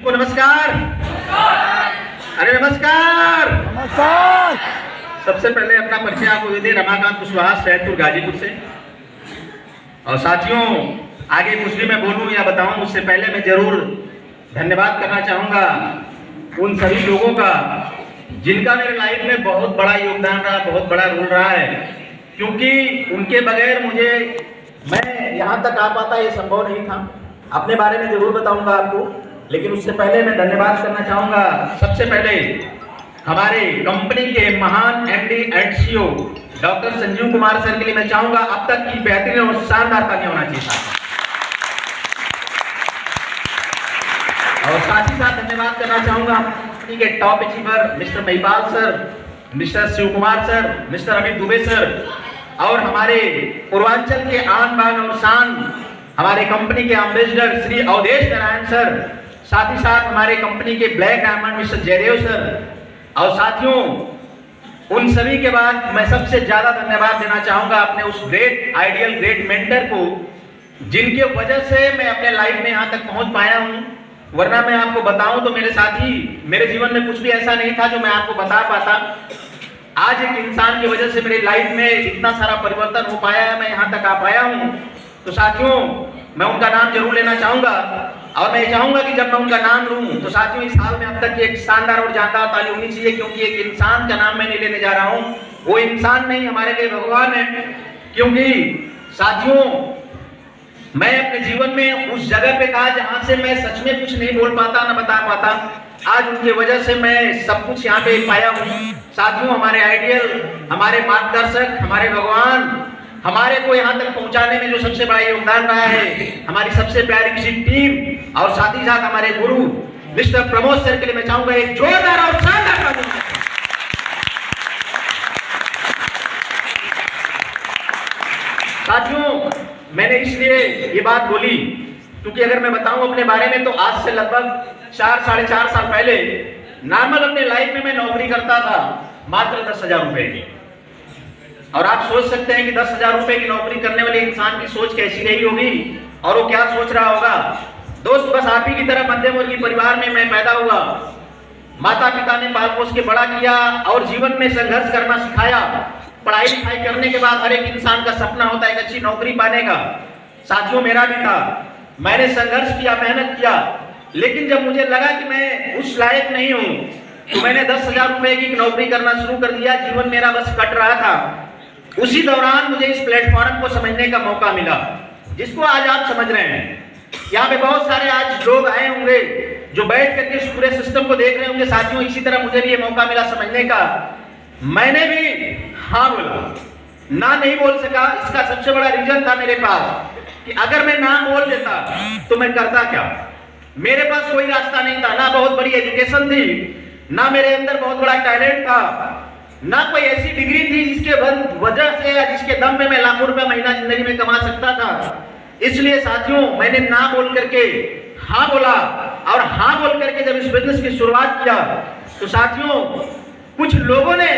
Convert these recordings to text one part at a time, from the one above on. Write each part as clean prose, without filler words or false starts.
को नमस्कार। अरे नमस्कार। नमस्कार। सबसे पहले अपना परिचय आपको दे दें, रमाकांत कुशवाहा, सैदपुर गाजीपुर से। और साथियों, आगे कुछ भी मैं बोलूं या बताऊं उससे पहले मैं जरूर धन्यवाद करना चाहूंगा उन सभी लोगों का जिनका मेरे लाइफ में बहुत बड़ा योगदान रहा, बहुत बड़ा रोल रहा है, क्योंकि उनके बगैर मैं यहाँ तक आ पाता ये संभव नहीं था। अपने बारे में जरूर बताऊंगा आपको, लेकिन उससे पहले मैं धन्यवाद करना चाहूंगा सबसे पहले हमारे कंपनी के महान MD and CEO doctor Sanjeev Kumar sir के लिए मैं चाहूंगा अब तक की बेहतरीन और शानदार कार्य होना चाहिए था। और साथ ही साथ धन्यवाद करना चाहूंगा कंपनी के top achiever mister Mahipal sir, mister Shiv Kumar sir, mister Amit Dubey sir, और हमारे पूर्वांचल के आन बान और शान हमारे कंपनी के एम्बेसडर श्री अवधेश नारायण सर, साथ ही साथ हमारे कंपनी के black diamond mister Jaydev sir. और साथियों, उन सभी के बाद मैं सबसे ज्यादा धन्यवाद देना चाहूंगा अपने उस ग्रेट आइडियल ग्रेट मेंटर को जिनके वजह से मैं अपने लाइफ में यहाँ तक पहुंच पाया हूँ। वरना मैं आपको बताऊं तो मेरे साथी, मेरे जीवन में कुछ भी ऐसा नहीं था जो मैं आपको बता पाता। आज एक इंसान की वजह से मेरी लाइफ में इतना सारा परिवर्तन हो पाया है, मैं यहाँ तक आ पाया हूँ। तो साथियों, मैं उनका नाम जरूर लेना चाहूंगा और मैं चाहूंगा कि जब मैं उनका नाम लूं तो साथियों इस हाल में अब तक की एक शानदार और जानदार ताली होनी चाहिए, क्योंकि एक इंसान का नाम मैं नहीं लेने जा रहा हूं। वो इंसान नहीं, हमारे लिए भगवान है। क्योंकि साथियों, मैं अपने जीवन में उस जगह पे था जहां से मैं सच में कुछ नहीं बोल पाता, ना बता पाता। आज उनकी वजह से मैं सब कुछ यहाँ पे पाया हूँ। साथियों, हमारे आइडियल, हमारे मार्गदर्शक, हमारे भगवान, हमारे को यहाँ तक पहुंचाने में जो सबसे बड़ा योगदान रहा है, हमारी सबसे प्यारी सी टीम, और साथ ही साथ हमारे गुरु मिस्टर प्रमोद सर के लिए मैं चाहूंगा एक जोरदार और शानदार ताली। साथियों, मैंने इसलिए ये बात बोली क्योंकि अगर मैं बताऊं अपने बारे में तो आज से लगभग 4-4.5 साल पहले नॉर्मल अपने लाइफ में मैं नौकरी करता था मात्र 10,000 रुपए की। और आप सोच सकते हैं कि 10,000 रुपए की नौकरी करने वाले इंसान की सोच कैसी रही होगी और वो क्या सोच रहा होगा। दोस्त, बस आप ही की तरह मध्यम वर्गीय परिवार में मैं पैदा हुआ। माता पिता ने पाल पोस के बड़ा किया और जीवन में संघर्ष करना सिखाया। पढ़ाई लिखाई करने के बाद हर एक इंसान का सपना होता है एक अच्छी नौकरी पाने का। साथियों, मेरा भी था। मैंने संघर्ष किया, मेहनत किया, लेकिन जब मुझे लगा कि मैं उस लायक नहीं हूं तो मैंने 10,000 रुपए की नौकरी करना शुरू कर दिया। जीवन मेरा बस कट रहा था। उसी दौरान मुझे इस प्लेटफॉर्म को समझने का मौका मिला जिसको आज आप समझ रहे हैं। यहाँ पे बहुत सारे आज लोग आए होंगे जो बैठ करके इस पूरे सिस्टम को देख रहे होंगे। साथियों, इसी तरह मुझे भी ये मौका मिला समझने का। मैंने भी हाँ बोला, ना नहीं बोल सका। इसका सबसे बड़ा रीजन था मेरे पास कि अगर मैं ना बोल देता तो मैं करता क्या। मेरे पास कोई रास्ता नहीं था, ना बहुत बड़ी एजुकेशन थी, ना मेरे अंदर बहुत बड़ा टैलेंट था, ना कोई ऐसी डिग्री थी जिसके वजह से या जिसके दम में मैं लाखों रुपए महीना जिंदगी में कमा सकता था। इसलिए साथियों, मैंने ना बोल करके हाँ बोला। और हाँ बोल करके जब इस बिजनेस की शुरुआत किया तो साथियों, कुछ लोगों ने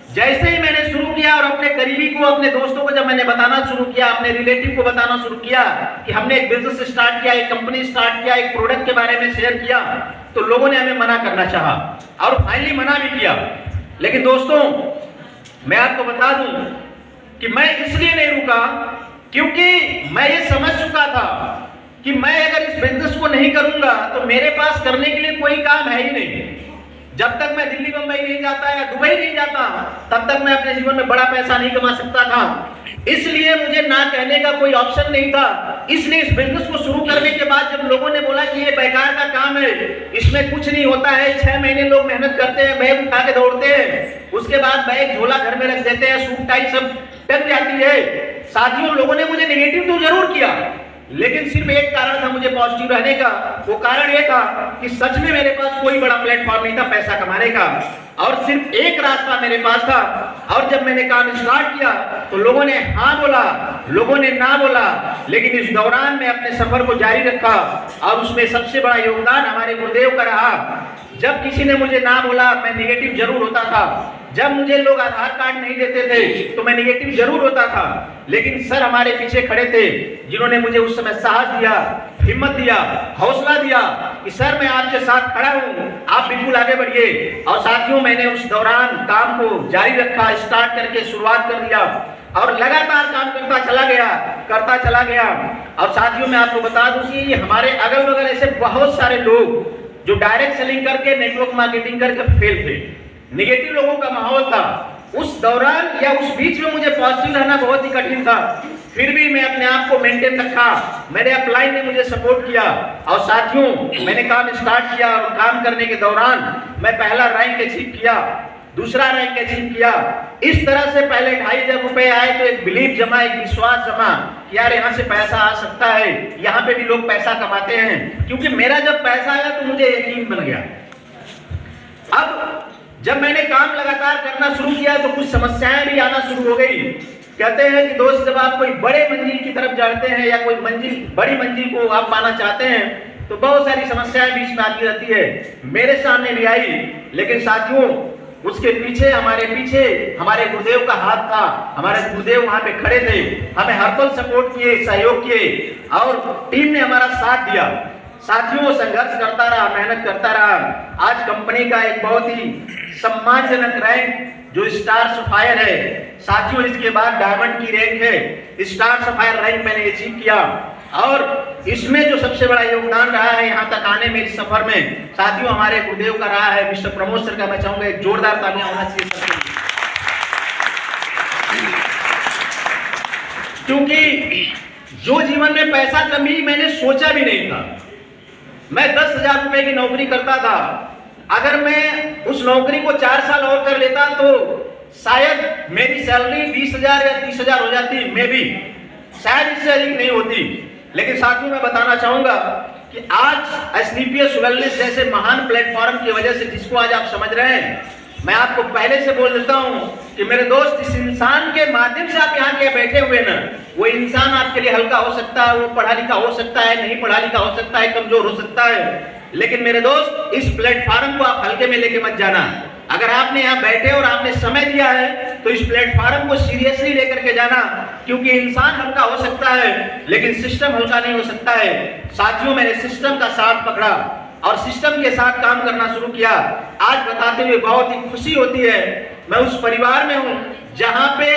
जैसे ही मैंने शुरू किया और अपने करीबी को, अपने दोस्तों को जब मैंने बताना शुरू किया, अपने रिलेटिव को बताना शुरू किया कि हमने एक बिजनेस स्टार्ट किया, एक कंपनी स्टार्ट किया, एक प्रोडक्ट के बारे में शेयर किया, तो लोगों ने हमें मना करना चाहा और फाइनली मना भी किया। लेकिन दोस्तों, मैं आपको बता दूं कि मैं इसलिए नहीं रुका क्योंकि मैं ये समझ चुका था कि मैं अगर इस बिजनेस को नहीं करूंगा तो मेरे पास करने के लिए कोई काम है ही नहीं। जब तक मैं दिल्ली बंबई नहीं जाता या दुबई नहीं जाता तब तक मैं अपने जीवन में बड़ा पैसा नहीं कमा सकता था। इसलिए मुझे ना कहने का कोई ऑप्शन नहीं था। इसलिए इस बिजनेस को शुरू करने के बाद जब लोगों ने बोला कि ये बेकार का काम है, इसमें कुछ नहीं होता है, 6 महीने लोग मेहनत करते हैं, बैग उठा के दौड़ते हैं, उसके बाद बैग झोला घर में रख देते हैं, सूट टाई सब टक जाती है। साथियों, लोगों ने मुझे नेगेटिव तो जरूर किया, लेकिन सिर्फ एक कारण था मुझे पॉजिटिव रहने का। वो कारण ये था कि सच में मेरे पास कोई बड़ा प्लेटफॉर्म नहीं था पैसा कमाने का, और सिर्फ एक रास्ता मेरे पास था। और जब मैंने काम स्टार्ट किया तो लोगों ने हाँ बोला, लोगों ने ना बोला, लेकिन इस दौरान मैं अपने सफर को जारी रखा और उसमें सबसे बड़ा योगदान हमारे गुरुदेव का रहा। जब किसी ने मुझे ना बोला मैं निगेटिव जरूर होता था, जब मुझे लोग आधार कार्ड नहीं देते थे तो मैं निगेटिव जरूर होता था, लेकिन सर हमारे पीछे खड़े थे जिन्होंने मुझे उस समय साहस दिया, हिम्मत दिया, हौसला दिया कि सर मैं आपके साथ खड़ा हूं, आप बिल्कुल आगे बढ़िए। और साथियों मैंने उस दौरान काम को जारी रखा, स्टार्ट करके शुरुआत कर दिया और लगातार काम करता चला गया। और साथियों मैं आपको बता दूं कि हमारे अगल बगल ऐसे बहुत सारे लोग जो डायरेक्ट सेलिंग करके, नेटवर्क मार्केटिंग करके फेल थे, निगेटिव लोगों का माहौल था। उस दौरान या उस बीच में मुझे पॉजिटिव रहना बहुत ही कठिन था, फिर भी मैं अपने आप को मेंटेन रखा। मेरे अपलाइन ने मुझे सपोर्ट किया और साथियों मैंने काम स्टार्ट किया और काम करने के दौरान मैं पहला रैंक अचीव किया, दूसरा रैंक अचीव किया। इस तरह से पहले 2,500 रुपए आए तो एक बिलीव जमा, एक विश्वास जमा कि यार यहाँ से पैसा आ सकता है, यहाँ पे भी लोग पैसा कमाते हैं। क्योंकि मेरा जब पैसा आया तो मुझे यकीन बन गया। अब जब मैंने काम लगातार करना शुरू किया तो कुछ समस्याएं भी आना शुरू हो गई। कहते हैं कि दोस्त जब आप कोई बड़े मंजिल की तरफ जाते हैं या कोई बड़ी मंजिल को आप पाना चाहते हैं तो बहुत सारी समस्याएं बीच में आती रहती है। मेरे सामने भी आई, लेकिन साथियों उसके पीछे हमारे गुरुदेव का हाथ था। हमारे गुरुदेव वहां पे खड़े थे, हमें हर पल सपोर्ट किए, सहयोग किए और टीम ने हमारा साथ दिया। साथियों संघर्ष करता रहा, मेहनत करता रहा। आज कंपनी का एक बहुत ही सम्मानजनक रैंक जो स्टार सफायर है, साथियों इसके बाद डायमंड की रैंक है, स्टार सफायर रैंक मैंने अचीव किया। और इसमें जो सबसे बड़ा योगदान रहा है यहाँ तक आने में, इस सफर में साथियों हमारे गुरुदेव का रहा है, मिस्टर प्रमोद सर का। मैं चाहूंगा एक जोरदार तालियां होना चाहिए सबके लिए, क्योंकि जो जीवन में पैसा कमी मैंने सोचा भी नहीं था। मैं 10,000 रुपए की नौकरी करता था, अगर मैं उस नौकरी को 4 साल और कर लेता तो शायद मेरी सैलरी 20,000 या 30,000 हो जाती, मे भी शायद इससे अधिक नहीं होती। लेकिन साथियों मैं बताना चाहूंगा कि आज एसलीपीएस वेलनेस जैसे महान प्लेटफॉर्म की वजह से, जिसको आज आप समझ रहे हैं, मैं आपको पहले से बोल देता हूं कि मेरे दोस्त इस इंसान के माध्यम से आप यहाँ के बैठे हुए ना, वो इंसान आपके लिए हल्का हो सकता है, वो पढ़ा लिखा हो सकता है, नहीं पढ़ा लिखा हो सकता है, कमजोर हो सकता है, लेकिन मेरे दोस्त इस प्लेटफॉर्म को आप हल्के में लेके मत जाना। अगर आपने यहाँ बैठे और आपने समय दिया है तो इस प्लेटफॉर्म को सीरियसली लेकर के जाना, क्योंकि इंसान हल्का हो सकता है लेकिन सिस्टम हल्का नहीं हो सकता है। साथियों मैंने सिस्टम का साथ पकड़ा और सिस्टम के साथ काम करना शुरू किया। आज बताते हुए बहुत ही खुशी होती है, मैं उस परिवार में हूं जहां पे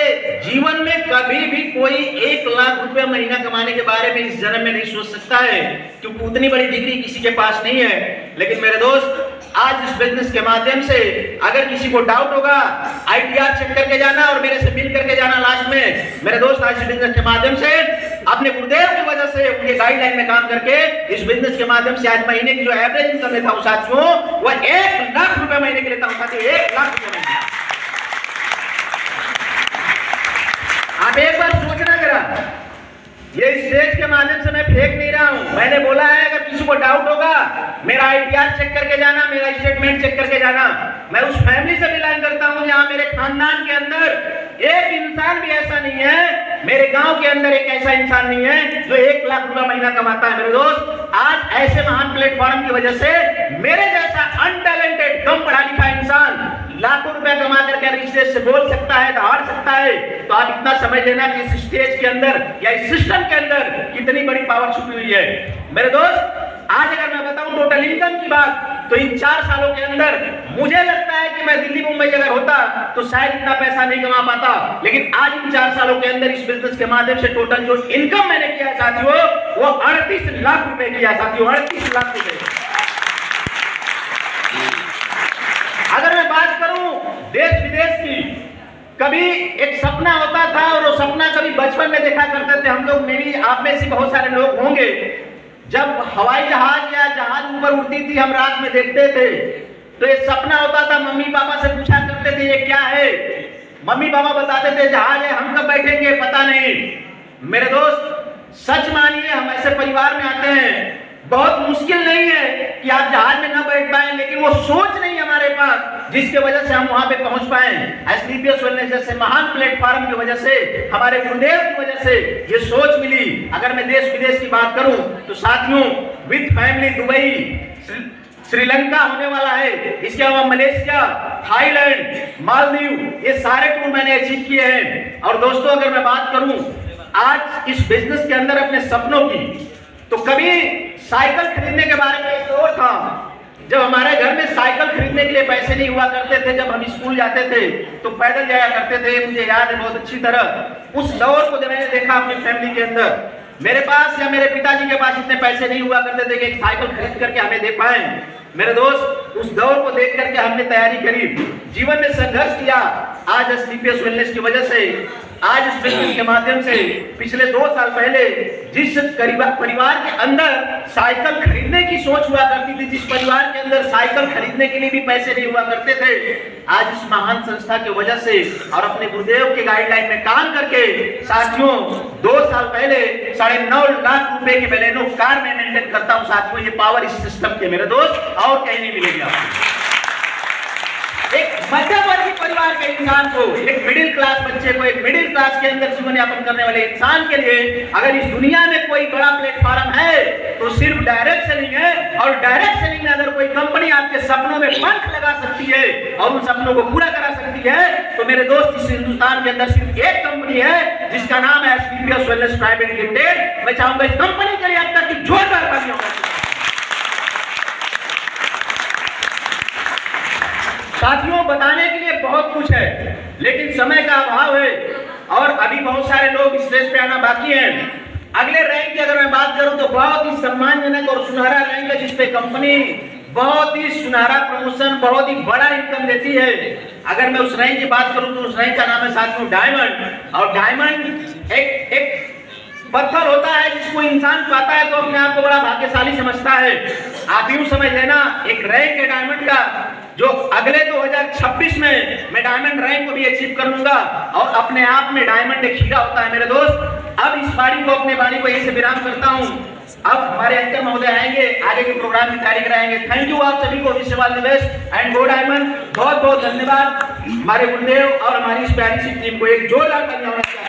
जीवन में कभी भी कोई 1 लाख रुपए महीना कमाने के बारे में इस जन्म में नहीं सोच सकता है, क्योंकि उतनी बड़ी डिग्री किसी के पास नहीं है। लेकिन मेरे दोस्त आज इस बिजनेस के माध्यम से अगर किसी को डाउट होगा, आईटीआर चेक करके जाना और मेरे से मिल करके जाना लास्ट में। मेरे दोस्त आज इस बिजनेस के माध्यम से अपने गुरुदेव की वजह से, उनके गाइडलाइन में काम करके इस बिजनेस के माध्यम से आज महीने की जो एवरेज इनकम लेता हूं साथियों, वह 1 लाख रुपए महीने के लेता हूं साथियों, 1 लाख रुपए महीने। आप एक बार सोचना जरा, ये स्टेज के माध्यम से मैं फेंक नहीं रहा हूं। मैंने बोला है अगर किसी को डाउट होगा मेरा आईटीआर चेक करके जाना, मेरा स्टेटमेंट चेक करके जाना। मैं उस फैमिली से बिलोंग करता हूं जहां मेरे खानदान के अंदर एक इंसान भी ऐसा नहीं है, मेरे गांव के अंदर एक ऐसा इंसान नहीं है जो 1 लाख रुपया महीना कमाता है। मेरे दोस्त आज ऐसे महान प्लेटफॉर्म की वजह से मेरे जैसा अनटैलेंटेड, कम पढ़ा लिखा इंसान लाखों रुपया कमा करके इस स्टेज से बोल सकता है, तो हार सकता है। तो आप इतना समझ लेना कि इस स्टेज के अंदर या इस सिस्टम के अंदर कितनी बड़ी पावर छुपी हुई है। मेरे दोस्त आज अगर मैं बताऊं टोटल इनकम की बात, तो इन 4 सालों के अंदर मुझे लगता है कि मैं दिल्ली मुंबई अगर होता तो शायद इतना पैसा नहीं कमा पाता। लेकिन आज इन 4 सालों के अंदर इस बिजनेस के माध्यम से टोटल जो इनकम मैंने किया साथियों, वो 38 लाख रुपए किया साथियों, 38 लाख रुपए। अगर मैं बात करूं देश विदेश की, कभी एक सपना होता था और वो सपना कभी बचपन में देखा करते थे हम लोग, में भी आप में से बहुत सारे लोग होंगे, जब हवाई जहाज या जहाज ऊपर उड़ती थी हम रात में देखते थे तो ये सपना होता था, मम्मी पापा से पूछा करते थे ये क्या है, मम्मी पापा बताते थे जहाज है, हम कब बैठेंगे पता नहीं। मेरे दोस्त सच मानिए हम ऐसे परिवार में आते हैं, बहुत मुश्किल नहीं है कि आप जहाज में ना बैठ पाए, लेकिन वो सोच नहीं हमारे पास जिसके वजह से हम वहां पे पहुंच पाए। एसलीपीएस वेलनेस जैसे महान प्लेटफॉर्म की वजह से, हमारे गुरुदेव की वजह से ये सोच मिली। अगर मैं देश विदेश की बात करूं तो साथियों विद फैमिली दुबई, श्रीलंका होने वाला है, इसके अलावा मलेशिया, थाईलैंड, मालदीव, ये सारे टूर मैंने अचीव किए हैं। और दोस्तों अगर मैं बात करूं आज इस बिजनेस के अंदर अपने सपनों की, तो कभी साइकिल खरीदने के बारे में एक दौर था जब हमारे घर में साइकिल खरीदने के लिए पैसे नहीं हुआ करते थे। जब हम स्कूल जाते थे तो पैदल जाया करते थे, मुझे याद है बहुत अच्छी तरह। उस दौर को जब मैंने देखा अपनी फैमिली के अंदर, मेरे पास या मेरे पिताजी के पास इतने पैसे नहीं हुआ करते थे कि एक साइकिल खरीद करके हमें दे पाए। मेरे दोस्त उस दौर को देख करके हमने तैयारी करी, जीवन में संघर्ष किया। आज स्लीपियस वेलनेस की वजह से, आज इस बिजनेस के माध्यम से, पिछले 2 साल पहले जिस परिवार के अंदर साइकिल खरीदने की सोच हुआ करती थी, जिस परिवार के अंदर साइकिल खरीदने के लिए भी पैसे नहीं हुआ करते थे, आज इस महान संस्था की वजह से और अपने गुरुदेव के गाइडलाइन में काम करके साथियों 2 साल पहले 9.5 लाख रुपए की बलेनो कार में मेंटेन करता हूं। साथियों ये पावर इस सिस्टम के मेरे दोस्त और कहीं नहीं मिलेगी आपको। एक मध्यवर्गीय परिवार के इंसान को, एक मिडिल क्लास बच्चे को, एक मिडिल क्लास के अंदर जीवन यापन करने वाले इंसान के लिए अगर इस दुनिया में कोई बड़ा प्लेटफॉर्म है तो सिर्फ डायरेक्ट सेलिंग है। और डायरेक्ट सेलिंग में अगर कोई कंपनी आपके सपनों में पंख लगा सकती है और उन सपनों को पूरा करा सकती है, तो मेरे दोस्त इस हिंदुस्तान के अंदर सिर्फ एक कंपनी है जिसका नाम है स्लीपियस वेलनेस प्राइवेट लिमिटेड। मैं चाहूंगा इस कंपनी के लिए अब तक की जोरदार तालियां हो। साथियों बताने के लिए बहुत कुछ है लेकिन समय का अभाव है और अभी बहुत सारे लोग स्टेज पे आना बाकी हैं। अगले रैंक की अगर मैं बात करूं तो बहुत ही सम्मानजनक और सुनहरा रैंक है जिसपे कंपनी बहुत ही सुनहरा प्रमोशन, बहुत ही बड़ा इनकम देती है। अगर मैं उस रैंक की बात करूं तो उस रैंक का नाम है साथियों डायमंड। और डायमंड एक पत्थर होता है जिसको इंसान पाता है तो अपने आप को बड़ा भाग्यशाली समझता है। आप यूं समझ लेना एक रैंक है डायमंड का, जो अगले 2026 में मैं डायमंड रैंक को भी अचीव कर लूंगा। और अपने आप में डायमंड एक हीरा होता है मेरे दोस्त। अब इस वाणी को, अपने वाणी को यहीं से विराम करता हूं। अब हमारे एंकर महोदय आएंगे, आगे के प्रोग्राम की तैयारी कराएंगे। थैंक यू आप सभी को, wish you all the best and go diamond. बहुत बहुत धन्यवाद हमारे गुरुदेव और हमारी इस प्यारी सी टीम को। एक जोरदार तालियां होना चाहिए।